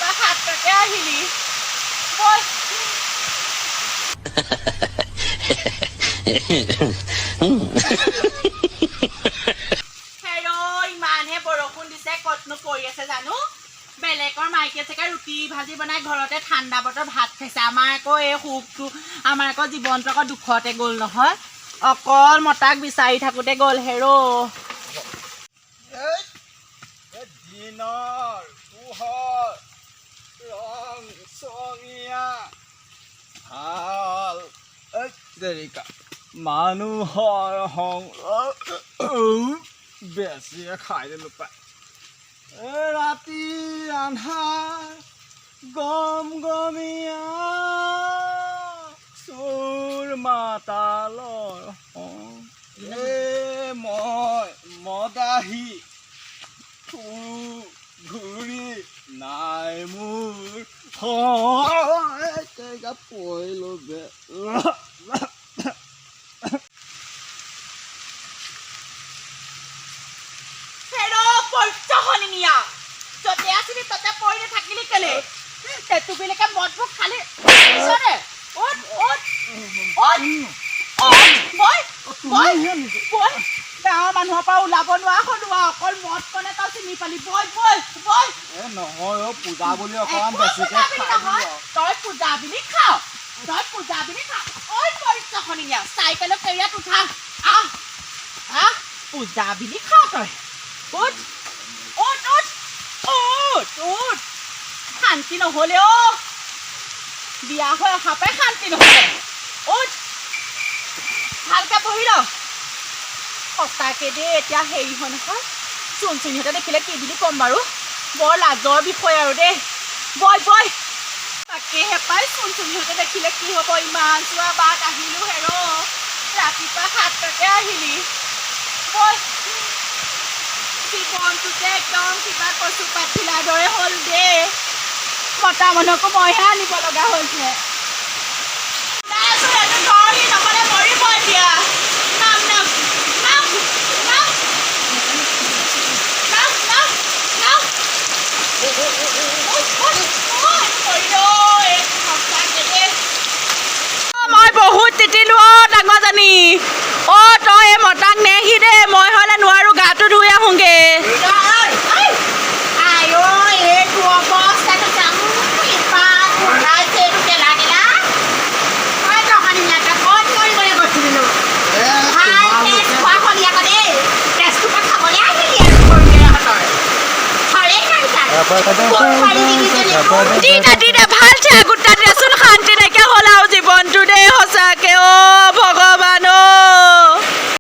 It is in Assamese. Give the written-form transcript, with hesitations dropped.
ৰাতিপুৱা 7টাতে আহিলি বল হেৰো ইমানহে বৰষুণ দিছে কতনো পৰি আছে জানো বেলেগৰ মাইকে চাগে ৰুটি ভাজি বনাই ঘৰতে ঠাণ্ডা বতৰ ভাত খাইছে আমাৰ আকৌ এই সুখটো আমাৰ আকৌ জীৱনটো আকৌ দুখতে গ'ল নহয় অকল মতাক বিচাৰি থাকোঁতে গ'ল হেৰো দিনৰ পোহৰ ৰং চঙীয়া ভাল মানুহৰ বেছিয়ে খাই দিলোঁ পাই ৰাতি আন্ধাৰ গম গমীয়া চোৰ মাতালৰ মই মদাহী ঘূৰি নাই মোৰ পৰিলো বে যতে আছিলি ততে পৰি থাকিলি কেলে তুমিলৈকে মদবোৰ খালি গাঁৱৰ মানুহৰ পৰা ওলাব নোৱাৰা হলো অকল মদ কনে তই চিনি পালি বই বই বই নহয় পূজা বুলি অকমান বেছিকে তই পূজা বুলি খাও ঐ পৰিচনীয়া চাইকেলত কেৰিয়াত উঠা আহ আহ পূজা বুলি খাও তই উঠ উঠ উঠ উঠ উঠ শান্তি নহ'লে বিয়া হৈ অহা পাই শান্তি নহ'লে উঠ ভালকে বহি ল সঁচাকে দেই এতিয়া হেৰি হয় নহয় চুনচুনিহঁতে দেখিলে কি বুলি ক'ম বাৰু বৰ লাজৰ বিষয় আৰু দেই বই বই তাকেহে পাই চুনচুনিহঁতে দেখিলে কি হ'ব ইমান যোৱা বাট আহিলো হেৰ ৰাতিপুৱা 7টাতে আহিলি বই জীৱনটো যে একদম কিবা কচু পাঠিলাৰ দৰে হ'ল দেই মতা মানুহকো মইহে আনিব লগা হৈছে নহ'লে মৰিব এতিয়া নাম নাম নাম নাম নাম নাম নাম মই বহুত তিতিলো ডাঙৰজনী তই এই মতাক নেহি দে মই হ'লে নোৱাৰো গাটো ধুই আহোঁগে ভাল